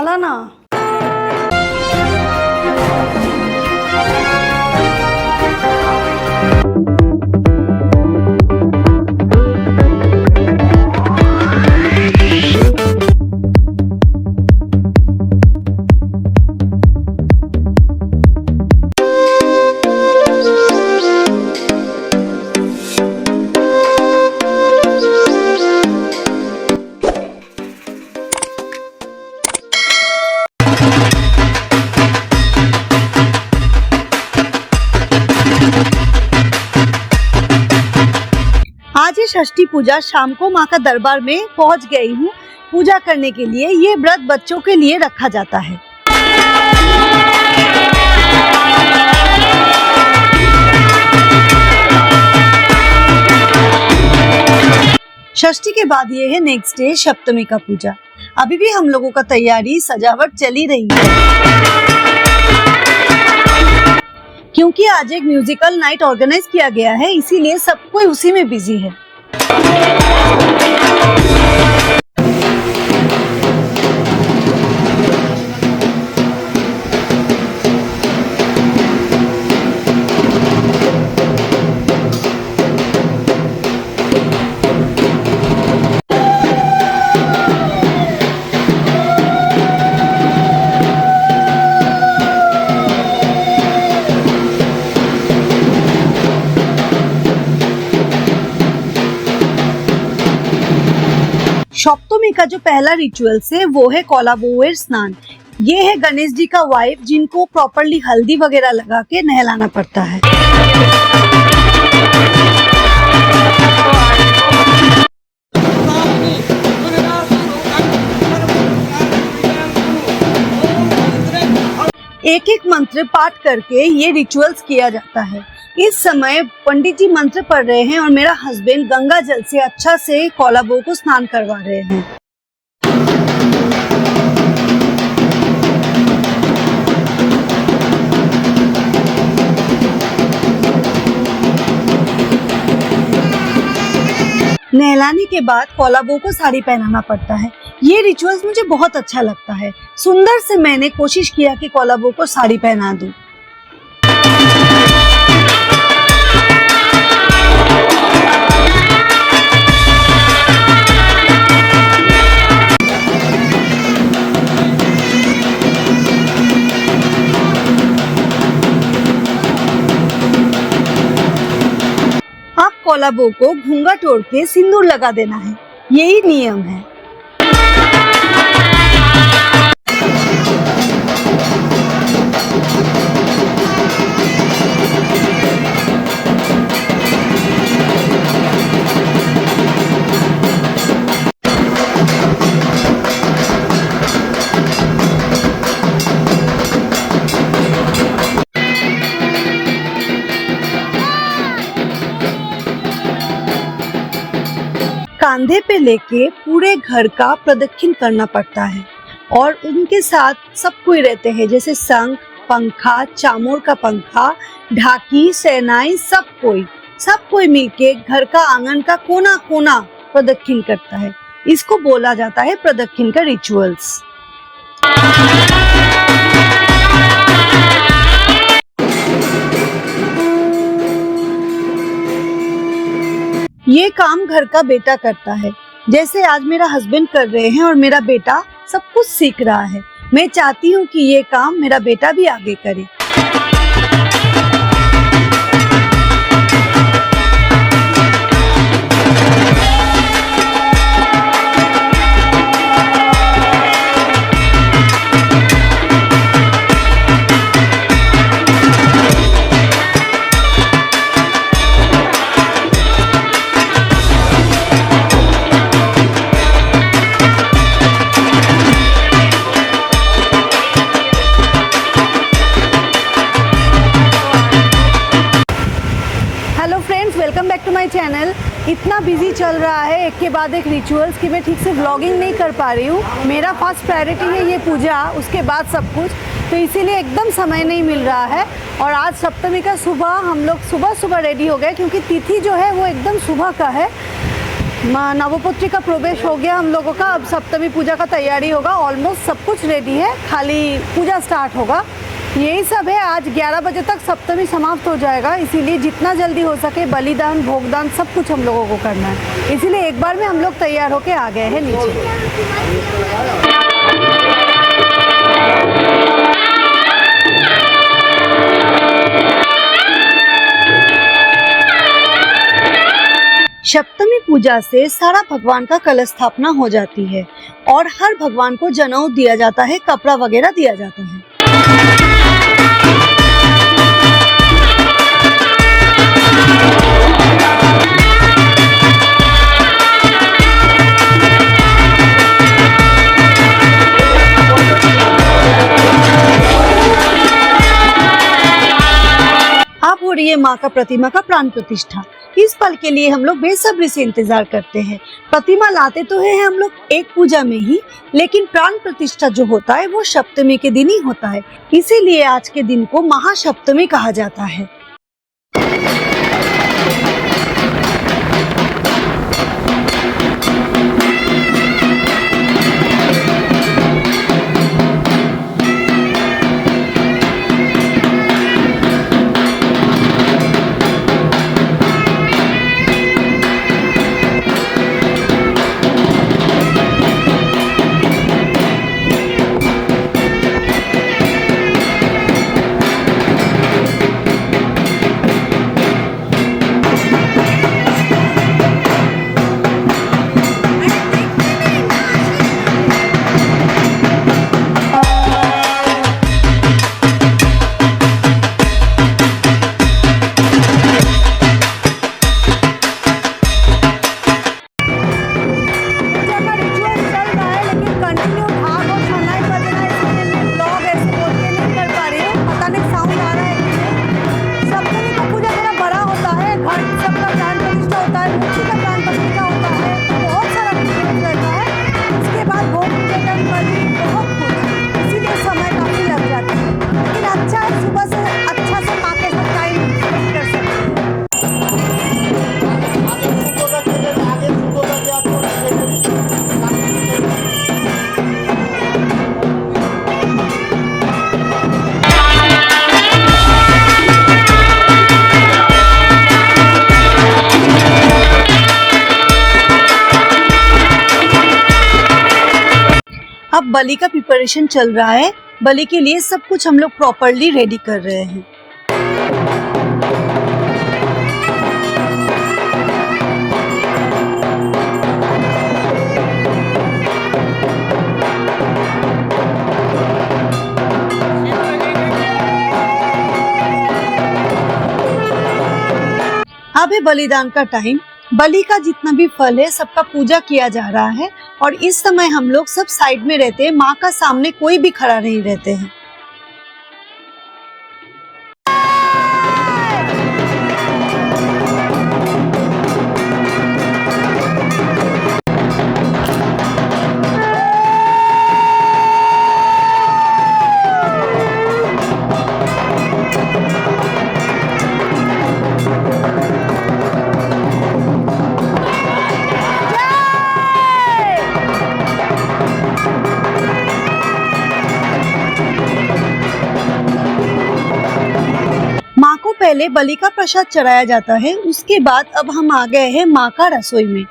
खाला ना। आज है षष्ठी पूजा। शाम को माँ का दरबार में पहुँच गई हूँ पूजा करने के लिए। ये व्रत बच्चों के लिए रखा जाता है। षष्ठी के बाद ये है नेक्स्ट डे सप्तमी का पूजा। अभी भी हम लोगों का तैयारी सजावट चली रही है, क्योंकि आज एक म्यूजिकल नाइट ऑर्गेनाइज किया गया है, इसीलिए सब कोई उसी में बिजी है। सप्तमी का जो पहला रिचुअल्स है वो है कोलाबोएर स्नान। ये है गणेश जी का वाइफ, जिनको प्रॉपरली हल्दी वगैरह लगा के नहलाना पड़ता है। एक एक मंत्र पाठ करके ये रिचुअल्स किया जाता है। इस समय पंडित जी मंत्र पढ़ रहे हैं और मेरा हस्बैंड गंगा जल से अच्छा से कोलाबो को स्नान करवा रहे हैं। नहलाने के बाद कोलाबो को साड़ी पहनाना पड़ता है। ये रिचुअल्स मुझे बहुत अच्छा लगता है। सुंदर से मैंने कोशिश किया कि कोलाबो को साड़ी पहना दूं। अब कोलाबो को घूंघट ओढ़ के सिंदूर लगा देना है, यही नियम है। कांधे पे लेके पूरे घर का प्रदक्षिण करना पड़ता है और उनके साथ सब कोई रहते हैं, जैसे शंख, पंखा, चामोर का पंखा, ढाकी, सेनाई, सब कोई मिलके घर का आंगन का कोना कोना प्रदक्षिण करता है। इसको बोला जाता है प्रदक्षिण का रिचुअल्स। ये काम घर का बेटा करता है, जैसे आज मेरा हस्बैंड कर रहे हैं और मेरा बेटा सब कुछ सीख रहा है। मैं चाहती हूँ कि ये काम मेरा बेटा भी आगे करे। Welcome back to my channel. इतना बिजी चल रहा है एक के बाद एक रिचुअल्स कि मैं ठीक से व्लॉगिंग नहीं कर पा रही हूँ। मेरा फर्स्ट प्रायोरिटी है ये पूजा, उसके बाद सब कुछ, तो इसीलिए एकदम समय नहीं मिल रहा है। और आज सप्तमी का सुबह हम लोग सुबह रेडी हो गए, क्योंकि तिथि जो है वो एकदम सुबह का है। नवपत्री का प्रवेश हो गया हम लोगों का। अब सप्तमी पूजा का तैयारी होगा। ऑलमोस्ट सब कुछ रेडी है, खाली पूजा स्टार्ट होगा। यही सब है। आज 11 बजे तक सप्तमी समाप्त हो जाएगा, इसीलिए जितना जल्दी हो सके बलिदान भोगदान सब कुछ हम लोगों को करना है। इसीलिए एक बार में हम लोग तैयार होके आ गए हैं नीचे। सप्तमी पूजा से सारा भगवान का कलश स्थापना हो जाती है और हर भगवान को जनेऊ दिया जाता है, कपड़ा वगैरह दिया जाता है। अब हो रही है माँ का प्रतिमा का प्राण प्रतिष्ठा। इस पल के लिए हम लोग बेसब्री से इंतजार करते हैं। प्रतिमा लाते तो है हम लोग एक पूजा में ही, लेकिन प्राण प्रतिष्ठा जो होता है वो सप्तमी के दिन ही होता है। इसीलिए आज के दिन को महासप्तमी कहा जाता है। अब बलि का प्रिपरेशन चल रहा है। बलि के लिए सब कुछ हम लोग प्रॉपरली रेडी कर रहे हैं। अब है बलिदान का टाइम। बलि का जितना भी फल है सबका पूजा किया जा रहा है और इस समय हम लोग सब साइड में रहते हैं। माँ का सामने कोई भी खड़ा नहीं रहते हैं। पहले बलि का प्रसाद चढ़ाया जाता है, उसके बाद अब हम आ गए हैं माँ का रसोई में।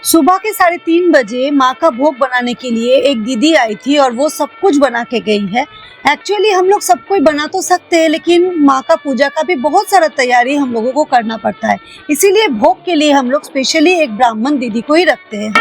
सुबह के 3:30 बजे माँ का भोग बनाने के लिए एक दीदी आई थी और वो सब कुछ बना के गई है। एक्चुअली हम लोग सब कोई बना तो सकते हैं, लेकिन माँ का पूजा का भी बहुत सारा तैयारी हम लोगों को करना पड़ता है। इसीलिए भोग के लिए हम लोग स्पेशली एक ब्राह्मण दीदी को ही रखते हैं।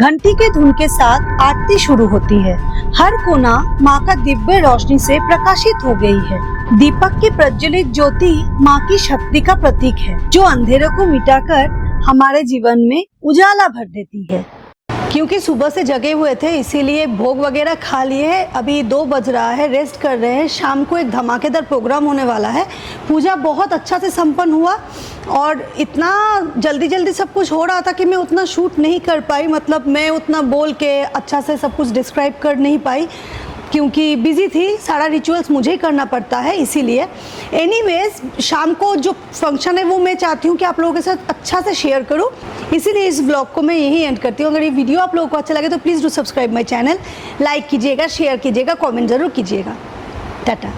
घंटी के धुन के साथ आरती शुरू होती है। हर कोना माँ का दिव्य रोशनी से प्रकाशित हो गई है। दीपक की प्रज्वलित ज्योति माँ की शक्ति का प्रतीक है, जो अंधेरे को मिटाकर हमारे जीवन में उजाला भर देती है। क्योंकि सुबह से जगे हुए थे, इसीलिए भोग वगैरह खा लिए हैं। अभी 2 बज रहा है, रेस्ट कर रहे हैं। शाम को एक धमाकेदार प्रोग्राम होने वाला है। पूजा बहुत अच्छा से संपन्न हुआ और इतना जल्दी सब कुछ हो रहा था कि मैं उतना शूट नहीं कर पाई, मतलब मैं उतना बोल के अच्छा से सब कुछ डिस्क्राइब कर नहीं पाई क्योंकि बिजी थी। सारा रिचुअल्स मुझे ही करना पड़ता है, इसीलिए। एनीवेज, शाम को जो फंक्शन है वो मैं चाहती हूँ कि आप लोगों के साथ अच्छा से शेयर करूँ, इसीलिए इस ब्लॉग को मैं यही एंड करती हूँ। अगर ये वीडियो आप लोगों को अच्छा लगे तो please do subscribe my channel, like कीजिएगा, शेयर कीजिएगा, कमेंट ज़रूर कीजिएगा। टाटा।